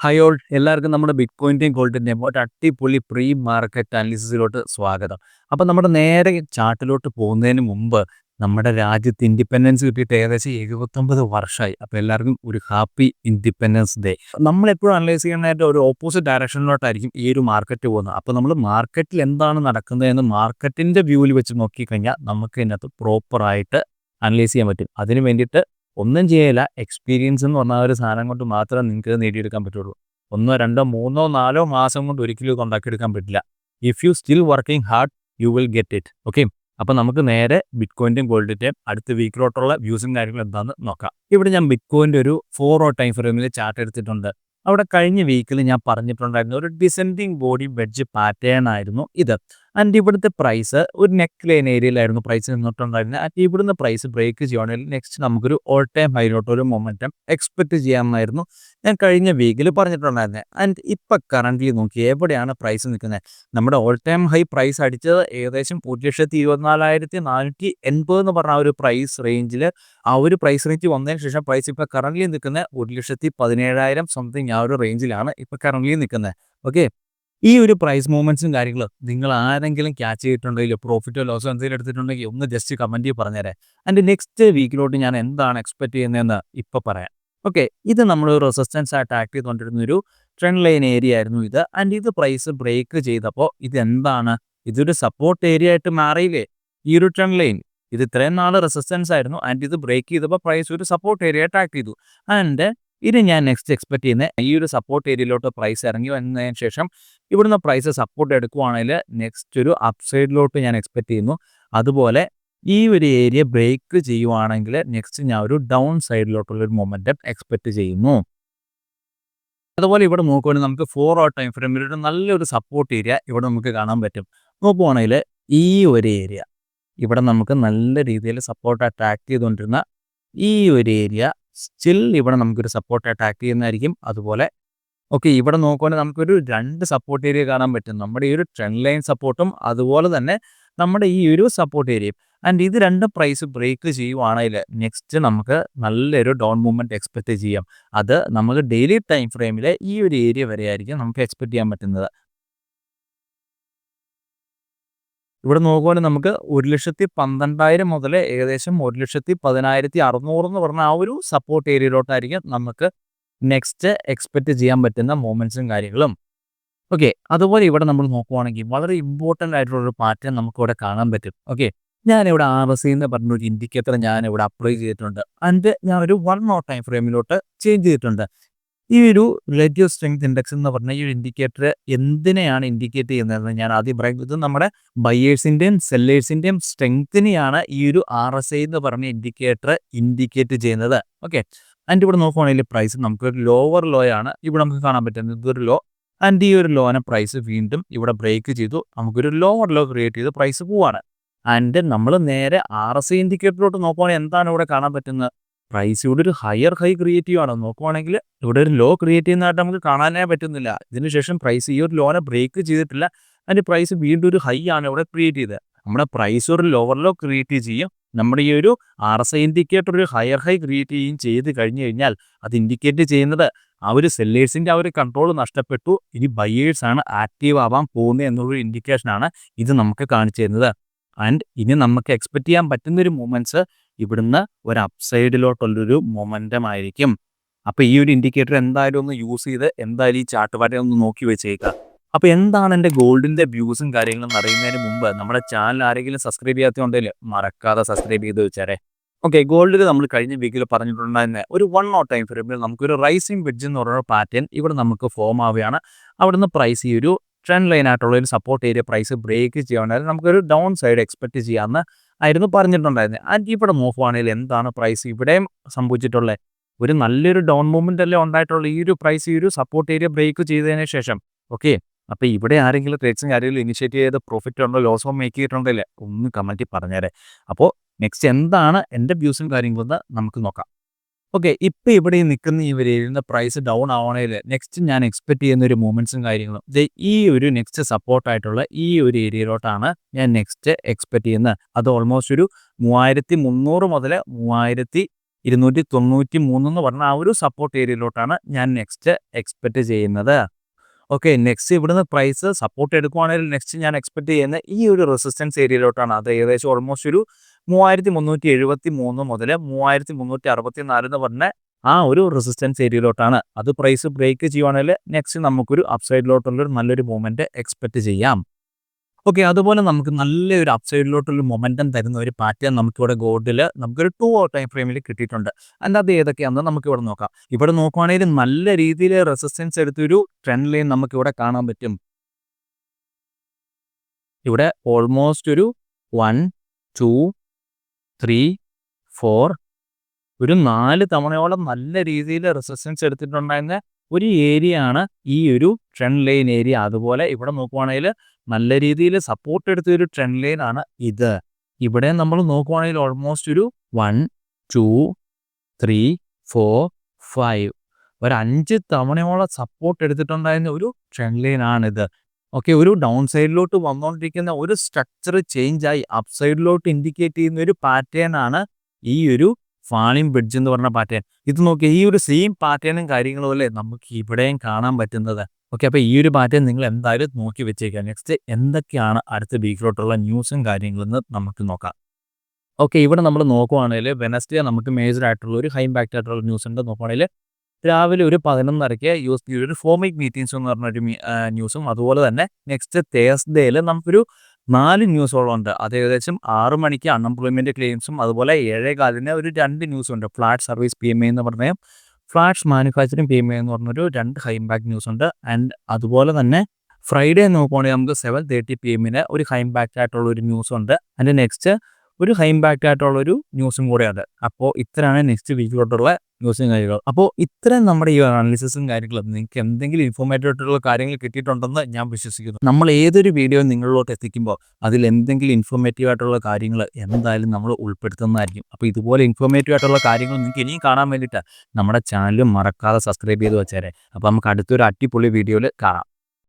Hi all എല്ലാവർക്കും നമ്മുടെ ബിറ്റ്കോയിൻ്റെയും ഗോൾഡിൻ്റെയും ഒരു അടിപൊളി പ്രീ മാർക്കറ്റ് അനാലിസിസിലോട്ട് സ്വാഗതം. അപ്പോൾ നമ്മുടെ നേരെ ചാർട്ടിലോട്ട് പോകുന്നതിന് മുമ്പ് നമ്മുടെ രാജ്യത്ത് ഇൻഡിപെൻഡൻസ് കിട്ടിയിട്ട് ഏകദേശം 79 വർഷമായി. അപ്പോൾ എല്ലാവർക്കും ഒരു ഹാപ്പി ഇൻഡിപെൻഡൻസ് ഡേ. നമ്മളെപ്പോഴും അനലൈസ് ചെയ്യാനായിട്ട് ഒരു ഓപ്പോസിറ്റ് ഡയറക്ഷനിലോട്ടായിരിക്കും ഈ ഒരു മാർക്കറ്റ് പോകുന്നത്. അപ്പോൾ നമ്മൾ മാർക്കറ്റിൽ എന്താണ് നടക്കുന്നതെന്ന് മാർക്കറ്റിൻ്റെ വ്യൂവിൽ വെച്ച് നോക്കിക്കഴിഞ്ഞാൽ നമുക്ക് ഇതിനകത്ത് പ്രോപ്പറായിട്ട് അനലൈസ് ചെയ്യാൻ പറ്റും. അതിന് വേണ്ടിയിട്ട് ഒന്നും ചെയ്യില്ല, എക്സ്പീരിയൻസ് എന്ന് പറഞ്ഞ ഒരു സാധനം കൊണ്ട് മാത്രമേ നിങ്ങൾക്ക് നേടിയെടുക്കാൻ പറ്റുള്ളൂ. 1, 2, 3, 4 മാസം കൊണ്ട് ഒരിക്കലും ഇത് ഉണ്ടാക്കിയെടുക്കാൻ പറ്റില്ല. If you still working hard you will get it. Okay, അപ്പോൾ നമുക്ക് നേരെ ബിറ്റ്കോയിൻ്റെയും ഗോൾഡിൻ്റെയും അടുത്ത വീക്കിലോട്ടുള്ള വ്യൂസും കാര്യങ്ങളും എന്താണെന്ന് നോക്കാം. ഇവിടെ ഞാൻ ബിറ്റ്കോയിൻ്റെ ഒരു 4 hour ടൈം ഫ്രെയിമിൽ ചാർട്ട് എടുത്തിട്ടുണ്ട്. അവിടെ കഴിഞ്ഞ വീക്കിൽ ഞാൻ പറഞ്ഞിട്ടുണ്ടായിരുന്നു ഒരു ഡിസെൻഡിങ് ബോഡി വെഡ്ജ് പാറ്റേൺ ആയിരുന്നു ഇത്. ആൻഡ് ഇവിടുത്തെ പ്രൈസ് ഒരു നെക്ക് ലൈൻ ഏരിയയിലായിരുന്നു പ്രൈസ് നിന്നിട്ടുണ്ടായിരുന്നത്. ആൻഡ് ഇവിടുന്ന് പ്രൈസ് ബ്രേക്ക് ചെയ്യുകയാണെങ്കിൽ നെക്സ്റ്റ് നമുക്കൊരു ഓൾ ടൈം ഹൈലോട്ട് ഒരു മൊമെൻറ്റം എക്സ്പെക്ട് ചെയ്യാമെന്നായിരുന്നു ഞാൻ കഴിഞ്ഞ വീക്കിൽ പറഞ്ഞിട്ടുണ്ടായിരുന്നത്. ആൻഡ് ഇപ്പം കറൻ്റ്ലി നോക്കി എവിടെയാണ് പ്രൈസ് നിൽക്കുന്നത്. നമ്മുടെ ഓൾ ടൈം ഹൈ പ്രൈസ് അടിച്ചത് ഏകദേശം 1,24,480 എന്ന് പറഞ്ഞ ഒരു പ്രൈസ് റേഞ്ചിൽ, ആ ഒരു പ്രൈസ് റേഞ്ച് വന്നതിന് ശേഷം പ്രൈസ് ഇപ്പോൾ കറൻ്റ്ലി നിൽക്കുന്നത് 1,17,000 സംതിങ് ആ ഒരു റേഞ്ചിലാണ് ഇപ്പോൾ കറൻ്റ്ലി നിൽക്കുന്നത്. ഓക്കെ, ഈ ഒരു പ്രൈസ് മൂവ്മെൻറ്റ്സും കാര്യങ്ങളും നിങ്ങൾ ആരെങ്കിലും ക്യാച്ച് ചെയ്തിട്ടുണ്ടെങ്കിൽ പ്രോഫിറ്റോ ലോസോ എന്തെങ്കിലും എടുത്തിട്ടുണ്ടെങ്കിൽ ഒന്ന് ജസ്റ്റ് കമൻറ്റ് പറഞ്ഞുതരാം. ആൻഡ് നെക്സ്റ്റ് വീക്കിലോട്ട് ഞാൻ എന്താണ് എക്സ്പെക്ട് ചെയ്യുന്നതെന്ന് ഇപ്പോൾ പറയാം. ഓക്കെ, ഇത് നമ്മൾ റെസിസ്റ്റൻസ് ആയിട്ട് ആക്ട് ചെയ്തുകൊണ്ടിരുന്ന ഒരു ട്രെൻഡ് ലൈൻ ഏരിയ ആയിരുന്നു ഇത്. ആൻഡ് ഇത് പ്രൈസ് ബ്രേക്ക് ചെയ്തപ്പോൾ ഇത് എന്താണ്, ഇതൊരു സപ്പോർട്ട് ഏരിയ ആയിട്ട് മാറിയില്ലേ ഈ ഒരു ട്രെൻഡ് ലൈൻ. ഇത് ഇത്രയും നാൾ റെസിസ്റ്റൻസ് ആയിരുന്നു. ആൻഡ് ഇത് ബ്രേക്ക് ചെയ്തപ്പോൾ പ്രൈസ് ഒരു സപ്പോർട്ട് ഏരിയ ആയിട്ട് ആക്ട് ചെയ്തു. ആൻഡ് ഇത് ഞാൻ നെക്സ്റ്റ് എക്സ്പെക്ട് ചെയ്യുന്നത് ഈ ഒരു സപ്പോർട്ട് ഏരിയയിലോട്ട് പ്രൈസ് ഇറങ്ങി വന്നതിന് ശേഷം ഇവിടുന്ന് പ്രൈസ് സപ്പോർട്ട് എടുക്കുവാണെങ്കിൽ നെക്സ്റ്റ് ഒരു അപ്സൈഡിലോട്ട് ഞാൻ എക്സ്പെക്ട് ചെയ്യുന്നു. അതുപോലെ ഈ ഒരു ഏരിയ ബ്രേക്ക് ചെയ്യുവാണെങ്കിൽ നെക്സ്റ്റ് ഞാൻ ഒരു ഡൗൺ സൈഡിലോട്ടുള്ളൊരു മൊമെൻറ്റം എക്സ്പെക്ട് ചെയ്യുന്നു. അതുപോലെ ഇവിടെ നോക്കുവാണെങ്കിൽ നമുക്ക് 4 hour ടൈം ഫ്രെയിമിൽ ഒരു നല്ലൊരു സപ്പോർട്ട് ഏരിയ ഇവിടെ നമുക്ക് കാണാൻ പറ്റും. നോക്കുവാണെങ്കിൽ ഈ ഒരു ഏരിയ ഇവിടെ നമുക്ക് നല്ല രീതിയിൽ സപ്പോർട്ട് അറ്റാക്ക് ചെയ്തുകൊണ്ടിരുന്ന ഈ ഒരു ഏരിയ സ്റ്റിൽ ഇവിടെ നമുക്കൊരു സപ്പോർട്ട് അറ്റാക്ക് ചെയ്യുന്നതായിരിക്കും. അതുപോലെ ഓക്കെ, ഇവിടെ നോക്കുവാണെങ്കിൽ നമുക്കൊരു 2 സപ്പോർട്ട് ഏരിയ കാണാൻ പറ്റും. നമ്മുടെ ഈ ഒരു ട്രെൻഡ് ലൈൻ സപ്പോർട്ടും അതുപോലെ തന്നെ നമ്മുടെ ഈ ഒരു സപ്പോർട്ട് ഏരിയയും. ആൻഡ് ഇത് 2 പ്രൈസ് ബ്രേക്ക് ചെയ്യുവാണെങ്കിൽ നെക്സ്റ്റ് നമുക്ക് നല്ലൊരു ഡൗൺ മൂവ്മെൻറ്റ് എക്സ്പെക്ട് ചെയ്യാം. അത് നമുക്ക് ഡെയിലി ടൈം ഫ്രെയിമിൽ ഈ ഒരു ഏരിയ വരെ ആയിരിക്കും നമുക്ക് എക്സ്പെക്ട് ചെയ്യാൻ പറ്റുന്നത്. ഇവിടെ നോക്കുവാണെങ്കിൽ നമുക്ക് 1,12,000 മുതൽ ഏകദേശം 1,10,600 എന്ന് പറഞ്ഞ ആ ഒരു സപ്പോർട്ട് ഏരിയയിലോട്ടായിരിക്കും നമുക്ക് നെക്സ്റ്റ് എക്സ്പെക്ട് ചെയ്യാൻ പറ്റുന്ന മൂവ്മെൻറ്റ്സും കാര്യങ്ങളും. ഓക്കെ, അതുപോലെ ഇവിടെ നമ്മൾ നോക്കുവാണെങ്കിൽ വളരെ ഇമ്പോർട്ടൻ്റ് ആയിട്ടുള്ളൊരു പാറ്റേൺ നമുക്കിവിടെ കാണാൻ പറ്റും. ഓക്കെ, ഞാനിവിടെ RSI എന്ന് പറഞ്ഞൊരു ഇൻഡിക്കേറ്റർ ഞാനിവിടെ അപ്ലൈ ചെയ്തിട്ടുണ്ട്. ആൻഡ് ഞാൻ ഒരു 1 hour ടൈം ഫ്രെയിമിലോട്ട് ചേഞ്ച് ചെയ്തിട്ടുണ്ട്. ഈ ഒരു റിലേറ്റീവ് സ്ട്രെങ്ത് ഇൻഡെക്സ് എന്ന് പറഞ്ഞ ഈ ഒരു ഇൻഡിക്കേറ്റർ എന്തിനെയാണ് ഇൻഡിക്കേറ്റ് ചെയ്യുന്നതെന്ന് ഞാൻ ആദ്യം പറയാം. ഇത് നമ്മുടെ ബയേഴ്സിൻ്റെയും സെല്ലേഴ്സിൻ്റെയും സ്ട്രെങ്ത്തിനെയാണ് ഈ ഒരു RSI എന്ന് പറഞ്ഞ ഇൻഡിക്കേറ്റർ ഇൻഡിക്കേറ്റ് ചെയ്യുന്നത്. ഓക്കെ, ആൻഡ് ഇവിടെ നോക്കുവാണെങ്കിൽ പ്രൈസ് നമുക്കൊരു ലോവർ ലോ ആണ് ഇവിടെ നമുക്ക് കാണാൻ പറ്റുന്നത്. ഇതൊരു ലോ, ആൻഡ് ഈ ഒരു ലോനെ പ്രൈസ് വീണ്ടും ഇവിടെ ബ്രേക്ക് ചെയ്തു നമുക്കൊരു ലോവർ ലോ ക്രിയേറ്റ് ചെയ്ത് പ്രൈസ് പോവാണ്. ആൻഡ് നമ്മൾ നേരെ RSI ഇൻഡിക്കേറ്ററിലോട്ട് നോക്കുവാണെങ്കിൽ എന്താണ് ഇവിടെ കാണാൻ പറ്റുന്നത്, പ്രൈസ് ഇവിടെ ഒരു ഹയർ ഹൈ ക്രിയേറ്റ് ചെയ്യുകയാണ്. നോക്കുവാണെങ്കിൽ ഇവിടെ ഒരു ലോ ക്രിയേറ്റ് ചെയ്യുന്നതായിട്ട് നമുക്ക് കാണാനേ പറ്റുന്നില്ല. ഇതിനുശേഷം പ്രൈസ് ഈ ഒരു ലോനെ ബ്രേക്ക് ചെയ്തിട്ടില്ല. അതിൻ്റെ പ്രൈസ് വീണ്ടും ഒരു ഹൈ ആണ് ഇവിടെ ക്രിയേറ്റ് ചെയ്തത്. നമ്മുടെ പ്രൈസ് ഒരു ലോവർ ലോ ക്രിയേറ്റ് ചെയ്യും, നമ്മുടെ ഈ ഒരു RSI ഇൻഡിക്കേറ്റർ ഒരു ഹയർ ഹൈ ക്രിയേറ്റ് ചെയ്യുകയും ചെയ്ത് കഴിഞ്ഞു കഴിഞ്ഞാൽ അത് ഇൻഡിക്കേറ്റ് ചെയ്യുന്നത് ആ ഒരു സെല്ലേഴ്സിൻ്റെ ആ ഒരു കൺട്രോൾ നഷ്ടപ്പെട്ടു, ഇനി ബയേഴ്സ് ആണ് ആക്റ്റീവ് ആവാൻ പോകുന്നത് എന്നുള്ളൊരു ഇൻഡിക്കേഷനാണ് ഇത് നമുക്ക് കാണിച്ചു തരുന്നത്. ആൻഡ് ഇനി നമുക്ക് എക്സ്പെക്ട് ചെയ്യാൻ പറ്റുന്നൊരു മൂവ്മെൻറ്റ്സ് ഇവിടുന്ന് ഒരു അപ്സൈഡിലോട്ടുള്ളൊരു മൊമെൻറ്റം ആയിരിക്കും. അപ്പോൾ ഈ ഒരു ഇൻഡിക്കേറ്റർ എന്തായാലും ഒന്ന് യൂസ് ചെയ്ത് എന്തായാലും ഈ ചാർട്ട് വരെ ഒന്ന് നോക്കി വെച്ചേക്കാം. അപ്പോൾ എന്താണ് എൻ്റെ ഗോൾഡിൻ്റെ വ്യൂസും കാര്യങ്ങളും അറിയുന്നതിന് മുമ്പ് നമ്മുടെ ചാനൽ ആരെങ്കിലും സബ്സ്ക്രൈബ് ചെയ്യാത്തതുണ്ടെങ്കിൽ മറക്കാതെ സബ്സ്ക്രൈബ് ചെയ്ത് വെച്ചാലേ. ഓക്കെ, ഗോൾഡിൽ നമ്മൾ കഴിഞ്ഞ വീക്കിൽ പറഞ്ഞിട്ടുണ്ടായിരുന്ന ഒരു 1 hour ടൈം ഫ്രെയിമിൽ നമുക്കൊരു റൈസിംഗ് വെഡ്ജ് എന്ന് പറയുന്ന പാറ്റേൺ ഇവിടെ നമുക്ക് ഫോം ആവുകയാണ്. അവിടുന്ന് പ്രൈസ് ഈ ഒരു ട്രെൻഡ് ലൈൻ ആയിട്ടുള്ള ഒരു സപ്പോർട്ട് ഏരിയ പ്രൈസ് ബ്രേക്ക് ചെയ്യാനായിട്ട് നമുക്കൊരു ഡൗൺ സൈഡ് എക്സ്പെക്ട് ചെയ്യാമെന്ന് ആയിരുന്നു പറഞ്ഞിട്ടുണ്ടായിരുന്നത്. ആൻഡ് ഇവിടെ നോക്കുവാണെങ്കിൽ എന്താണ് പ്രൈസ് ഇവിടെയും സംഭവിച്ചിട്ടുള്ളത്, ഒരു നല്ലൊരു ഡൗൺ മൂവ്മെൻ്റ് അല്ലേ ഉണ്ടായിട്ടുള്ള ഈ ഒരു പ്രൈസ് ഈ ഒരു സപ്പോർട്ട് ഏരിയ ബ്രേക്ക് ചെയ്തതിന് ശേഷം. ഓക്കെ, അപ്പോൾ ഇവിടെ ആരെങ്കിലും ട്രേഡ്സും കാര്യങ്ങളും ഇനിഷ്യേറ്റ് ചെയ്ത് പ്രോഫിറ്റ് ഉണ്ടോ ലോസോ മേക്ക് ചെയ്തിട്ടുണ്ടല്ലേ ഒന്ന് കമൻറ്റിൽ പറഞ്ഞേരെ. അപ്പോൾ നെക്സ്റ്റ് എന്താണ് എൻ്റെ വ്യൂസും കാര്യങ്ങളെന്ന് നമുക്ക് നോക്കാം. ഓക്കെ, ഇപ്പോൾ ഇവിടെ നിൽക്കുന്ന ഈ വരിയിൽ പ്രൈസ് ഡൗൺ ആവണേൽ നെക്സ്റ്റ് ഞാൻ എക്സ്പെക്ട് ചെയ്യുന്ന ഒരു മൂവ്മെൻറ്റ്സും കാര്യങ്ങളും ഈ ഒരു നെക്സ്റ്റ് സപ്പോർട്ടായിട്ടുള്ള ഈ ഒരു ഏരിയയിലോട്ടാണ് ഞാൻ നെക്സ്റ്റ് എക്സ്പെക്ട് ചെയ്യുന്നത്. അത് ഓൾമോസ്റ്റ് ഒരു 3,300 മുതൽ 293 എന്ന് പറഞ്ഞ ആ ഒരു സപ്പോർട്ട് ഏരിയയിലോട്ടാണ് ഞാൻ നെക്സ്റ്റ് എക്സ്പെക്റ്റ് ചെയ്യുന്നത്. ഓക്കെ, നെക്സ്റ്റ് ഇവിടുന്ന് പ്രൈസ് സപ്പോർട്ട് എടുക്കുവാണെങ്കിൽ നെക്സ്റ്റ് ഞാൻ എക്സ്പെക്ട് ചെയ്യുന്ന ഈ ഒരു റെസിസ്റ്റൻസ് ഏരിയയിലോട്ടാണ്. അത് ഏകദേശം ഓൾമോസ്റ്റ് ഒരു 3373 മുതൽ 3364 എന്ന് പറഞ്ഞ ആ ഒരു റെസിസ്റ്റൻസ് ഏരിയയിലോട്ടാണ്. അത് പ്രൈസ് ബ്രേക്ക് ചെയ്യുവാണെങ്കിൽ നെക്സ്റ്റ് നമുക്കൊരു അപ്സൈഡിലോട്ടുള്ളൊരു നല്ലൊരു മൂവ്മെൻറ്റ് എക്സ്പെക്ട് ചെയ്യാം. ഓക്കെ, അതുപോലെ നമുക്ക് നല്ലൊരു അപ്സൈഡിലോട്ടുള്ള മൊമെൻറ്റം തരുന്ന ഒരു പാറ്റേൺ നമുക്കിവിടെ ഗോൾഡിൽ നമുക്കൊരു 2 hour ടൈം ഫ്രെയിമിൽ കിട്ടിയിട്ടുണ്ട്. അതിനകത്ത് ഏതൊക്കെയാണെന്ന് നമുക്കിവിടെ നോക്കാം. ഇവിടെ നോക്കുവാണെങ്കിൽ നല്ല രീതിയിൽ റെസിസ്റ്റൻസ് എടുത്തൊരു ട്രെൻഡ് ലൈൻ നമുക്കിവിടെ കാണാൻ പറ്റും. ഇവിടെ ഓൾമോസ്റ്റ് ഒരു 1, 2, 3, 4 ഒരു 4 തവണയോളം നല്ല രീതിയിൽ റെസിസ്റ്റൻസ് എടുത്തിട്ടുണ്ടായിരുന്ന ഒരു ഏരിയ ആണ് ഈ ഒരു ട്രെൻഡ് ലൈൻ ഏരിയ. അതുപോലെ ഇവിടെ നോക്കുവാണെങ്കിൽ നല്ല രീതിയിൽ സപ്പോർട്ട് എടുത്ത ഒരു ട്രെൻഡ് ലൈൻ ആണ് ഇത്. ഇവിടെ നമ്മൾ നോക്കുവാണെങ്കിൽ ഓൾമോസ്റ്റ് ഒരു 1, 2, 3, 4, 5 ഒരു 5 തവണയോളം സപ്പോർട്ട് എടുത്തിട്ടുണ്ടായിരുന്ന ഒരു ട്രെൻഡ് ലൈൻ ആണിത്. ഓക്കെ, ഒരു ഡൗൺ സൈഡിലോട്ട് വന്നുകൊണ്ടിരിക്കുന്ന ഒരു സ്ട്രക്ചർ ചേഞ്ച് ആയി അപ്പ് സൈഡിലോട്ട് ഇൻഡിക്കേറ്റ് ചെയ്യുന്ന ഒരു പാറ്റേൺ ആണ് ഈ ഒരു ഫാളിംഗ് ബ്രിഡ്ജ് എന്ന് പറഞ്ഞ പാറ്റേൺ. ഇത് നോക്കി, ഈ ഒരു സെയിം പാറ്റേണും കാര്യങ്ങളും അല്ലേ നമുക്ക് ഇവിടെയും കാണാൻ പറ്റുന്നത്. ഓക്കെ, അപ്പോൾ ഈ ഒരു പാറ്റേൺ നിങ്ങൾ എന്തായാലും നോക്കി വെച്ചേക്കുക. നെക്സ്റ്റ് എന്തൊക്കെയാണ് അടുത്ത വീക്കിലോട്ടുള്ള ന്യൂസും കാര്യങ്ങളെന്ന് നമുക്ക് നോക്കാം. ഓക്കെ, ഇവിടെ നമ്മൾ നോക്കുവാണെങ്കിൽ വെനസ്ഡേ നമുക്ക് മേജർ ആയിട്ടുള്ള ഒരു ഹൈ ഇമ്പാക്റ്റ് ആയിട്ടുള്ള ന്യൂസ് ഉണ്ട്. നോക്കുവാണെങ്കിൽ രാവിലെ ഒരു 11:30 യു.എസ്.ബി ഒരു ഫോമിക് മീറ്റിംഗ്സ് എന്ന് പറഞ്ഞൊരു ന്യൂസും, അതുപോലെ തന്നെ നെക്സ്റ്റ് തേഴ്സ്ഡേയിൽ നമുക്കൊരു 4 ന്യൂസോളം ഉണ്ട്. അത് ഏകദേശം 6 മണിക്ക് അൺഎംപ്ലോയ്മെൻറ്റ് ക്ലെയിംസും, അതുപോലെ 7:15 ഒരു 2 ന്യൂസും ഉണ്ട്. ഫ്ലാറ്റ് സർവീസ് PMI എന്ന് പറഞ്ഞ ഫ്ലാറ്റ്സ് മാനുഫാക്ചറിങ് PMI എന്ന് പറഞ്ഞൊരു 2 ഹൈ ഇമ്പാക്ട് ന്യൂസ് ഉണ്ട്. ആൻഡ് അതുപോലെ തന്നെ ഫ്രൈഡേ നോക്കുവാണെങ്കിൽ നമുക്ക് 7:30 PM ഒരു ഹൈ ഇമ്പാക്റ്റ് ആയിട്ടുള്ള ഒരു ന്യൂസ് ഉണ്ട്. അതിൻ്റെ നെക്സ്റ്റ് ഒരു ഹൈ ഇമ്പാക്റ്റ് ആയിട്ടുള്ളൊരു ന്യൂസും കൂടെയുണ്ട്. അപ്പോൾ ഇത്രയാണ് നെക്സ്റ്റ് വീക്കിലോട്ടുള്ള ന്യൂസും കാര്യങ്ങൾ. അപ്പോൾ ഇത്രയും നമ്മുടെ ഈ അനാലിസിസും കാര്യങ്ങളും നിങ്ങൾക്ക് എന്തെങ്കിലും ഇൻഫോർമേറ്റീവ് ആയിട്ടുള്ള കാര്യങ്ങൾ കിട്ടിയിട്ടുണ്ടെന്ന് ഞാൻ വിശ്വസിക്കുന്നു. നമ്മൾ ഏതൊരു വീഡിയോ നിങ്ങളിലോട്ട് എത്തിക്കുമ്പോൾ അതിൽ എന്തെങ്കിലും ഇൻഫോർമേറ്റീവ് ആയിട്ടുള്ള കാര്യങ്ങൾ എന്തായാലും നമ്മൾ ഉൾപ്പെടുത്തുന്നതായിരിക്കും. അപ്പോൾ ഇതുപോലെ ഇൻഫോർമേറ്റീവ് ആയിട്ടുള്ള കാര്യങ്ങൾ നിങ്ങൾക്ക് ഇനിയും കാണാൻ വേണ്ടിയിട്ട് നമ്മുടെ ചാനൽ മറക്കാതെ സബ്സ്ക്രൈബ് ചെയ്ത് വെച്ചേരെ. അപ്പോൾ നമുക്ക് അടുത്തൊരു അടിപൊളി വീഡിയോയിൽ കാണാം.